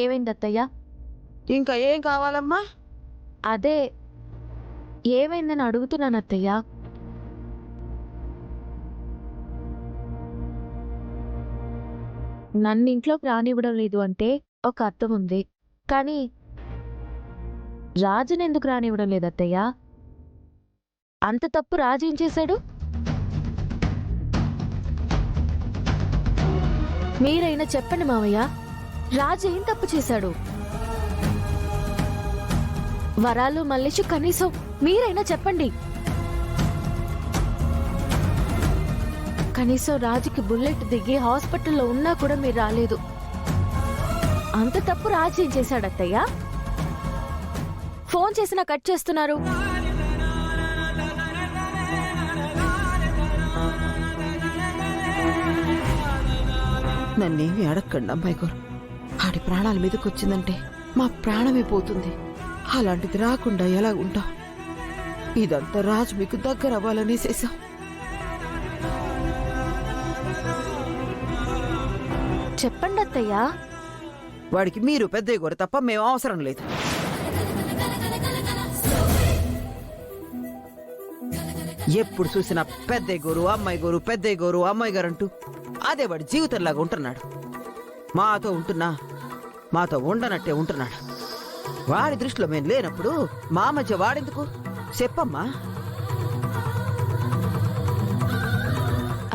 ఏమైంది అత్తయ్య? ఇంకా ఏం కావాలమ్మా? అదే ఏమైందని అడుగుతున్నాను అత్తయ్య. నన్ను ఇంట్లోకి రానివ్వడం లేదు అంటే ఒక అర్థం ఉంది, కానీ రాజుని ఎందుకు రానివ్వడం లేదు అత్తయ్య? అంత తప్పు రాజు ఏం చేశాడు? మీరైనా చెప్పండి మావయ్య, రాజు ఏం తప్పు చేశాడు? వరాలు మల్లేషు కనీసం మీరైనా చెప్పండి. కనీసం రాజుకి బుల్లెట్ దిగి హాస్పిటల్లో ఉన్నా కూడా మీరు రాలేదు. అంత తప్పు రాజు ఏం చేశాడు అత్తయ్య? ఫోన్ చేసినా కట్ చేస్తున్నారు. నన్నేమి అడగండి అమ్మాయి గారు. ఆడి ప్రాణాల మీదకి వచ్చిందంటే మా ప్రాణమే పోతుంది. అలాంటిది రాకుండా ఎలా ఉంటాం? ఇదంతా రాజు మీకు దగ్గర అవ్వాలనే చేశాం. చెప్పండి అత్తయ్య. వాడికి మీరు పెద్దయ్య గారు తప్ప మేము అవసరం లేదు. ఎప్పుడు చూసినా పెద్దయ్య గారు అమ్మాయి గారు పెద్దయ్య గారు అమ్మాయి గారు అంటూ అదే వాడి జీవితంలాగా ఉంటున్నాడు. మాతో ఉంటున్నా మాతో ఉండనట్టే ఉంటున్నాడు. వాడి దృష్టిలో మేము లేనప్పుడు మా మధ్య వాడెందుకు చెప్పమ్మా?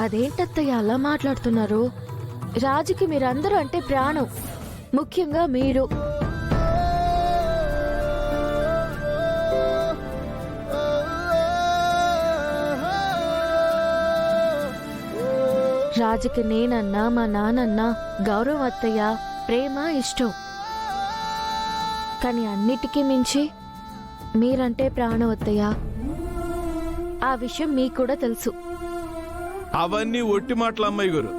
అదేంటత్తయ్య అలా మాట్లాడుతున్నారు? రాజుకి మీరందరూ అంటే ప్రాణం, ముఖ్యంగా మీరు. రాజుకి నేనన్నా మా నాన్నన్నా గౌరవం అత్తయ్య, ప్రేమ, ఇష్టం. కానీ అన్నిటికీ మించి మీరంటే ప్రాణం అత్తయ్య. ఆ విషయం మీకు కూడా తెలుసు. అవన్నీ ఒట్టి మాటలు అమ్మాయి గారు.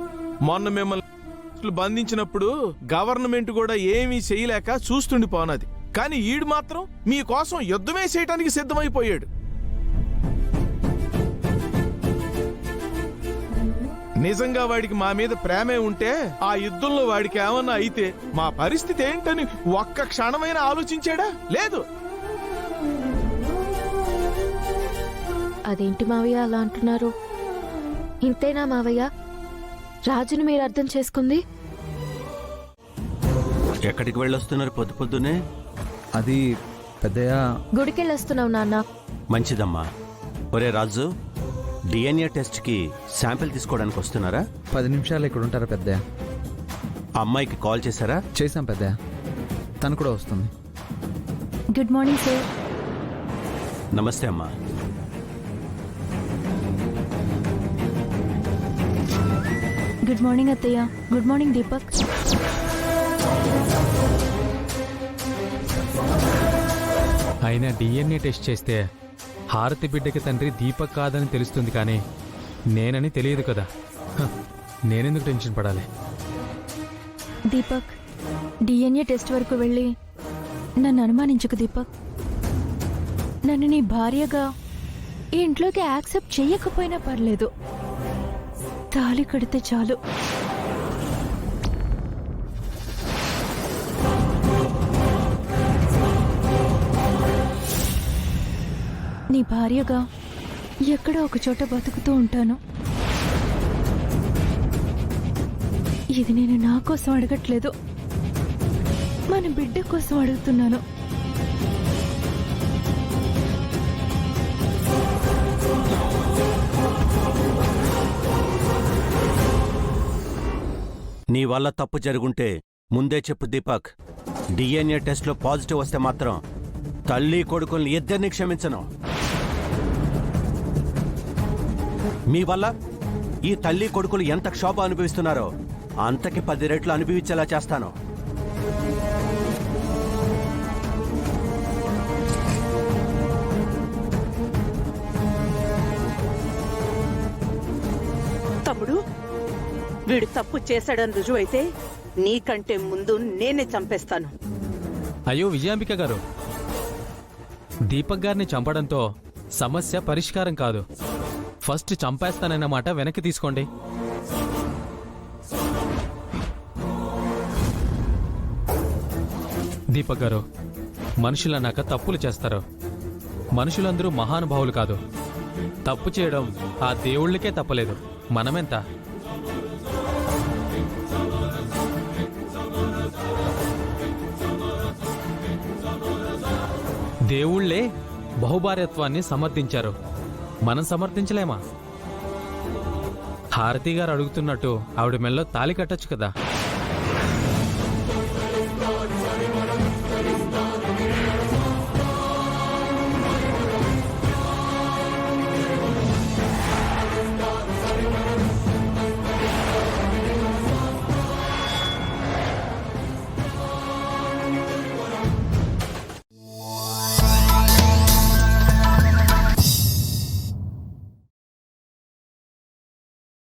మొన్న మిమ్మల్ని బంధించినప్పుడు గవర్నమెంట్ కూడా ఏమీ చేయలేక చూస్తుండిపోనది. కానీ ఈడు మాత్రం మీకోసం యుద్ధమే చేయటానికి సిద్ధమైపోయాడు. నిజంగా వాడికి మా మీద ప్రేమే ఉంటే ఆ యుద్ధంలో వాడికి ఏమన్నా అయితే మా పరిస్థితి ఏంటని ఒక్క క్షణమైనా ఆలోచించాడా? లేదు. అదేంటి మావయ్య అలా అంటున్నారు? ఇంతేనా మావయ్య రాజుని మీరు అర్థం చేసుకుంది? ఎక్కడికి వెళ్ళొస్తున్నారు పొద్దు పొద్దునే? అది పెద్దయ్య, గుడికెళ్ళొస్తున్నావు నాన్న. మంచిదమ్మా. ఒరే రాజు, డిఎన్ఏ టెస్ట్ కి శాంపిల్ తీసుకోవడానికి వస్తున్నారా? 10 నిమిషాలు ఇక్కడ ఉంటారా పెద్దయ్య? ఆ అమ్మాయికి కాల్ చేశారా? చేశాం పెద్దయ్య, తను కూడా వస్తుంది. Good morning sir. నమస్తే అమ్మా. గుడ్ మార్నింగ్ అత్తయ్య. Good morning Deepak. అయినా డిఎన్ఏ టెస్ట్ చేస్తే హారతి బిడ్డకి తండ్రి దీపక్ కాదని తెలుస్తుంది, కానీ నేనని తెలియదు కదా. నేనెందుకు టెన్షన్ పడాలి? దీపక్, డిఎన్ఏ టెస్ట్ వరకు వెళ్ళి నన్ను అనుమానించుకు దీపక్. నన్ను నీ భార్యగా ఈ ఇంట్లోకి యాక్సెప్ట్ చెయ్యకపోయినా పర్లేదు, తాళి కడితే చాలు. నీ భార్యగా ఎక్కడో ఒక చోట బతుకుతూ ఉంటాను. ఇది నేను నా కోసం అడగట్లేదు, మన బిడ్డ కోసం అడుగుతున్నాను. నీ వల్ల తప్పు జరుగుంటే ముందే చెప్పు దీపక్. డిఎన్ఏ టెస్ట్ లో పాజిటివ్ వస్తే మాత్రం తల్లి కొడుకుల్ని ఇద్దరిని క్షమించను. మీ వల్ల ఈ తల్లి కొడుకులు ఎంత క్షోభ అనుభవిస్తున్నారో అంతకి 10 రెట్లు అనుభవించేలా చేస్తాను. తమ్ముడు, వీడు తప్పు చేశాడని రుజువైతే నీకంటే ముందు నేనే చంపేస్తాను. అయ్యో విజయాంబిక గారు, దీపక్ గారిని చంపడంతో సమస్య పరిష్కారం కాదు. ఫస్ట్ చంపేస్తానన్న మాట వెనక్కి తీసుకోండి. దీపక్ గారు, మనుషులన్నాక తప్పులు చేస్తారు. మనుషులందరూ మహానుభావులు కాదు. తప్పు చేయడం ఆ దేవుళ్ళకే తప్పలేదు, మనమెంత? దేవుళ్ళే బహుభార్యత్వాన్ని సమర్థించారు, మనం సమర్థించలేమా? హారతి గారు అడుగుతున్నట్టు ఆవిడ మెల్లో తాళి కట్టొచ్చు కదా.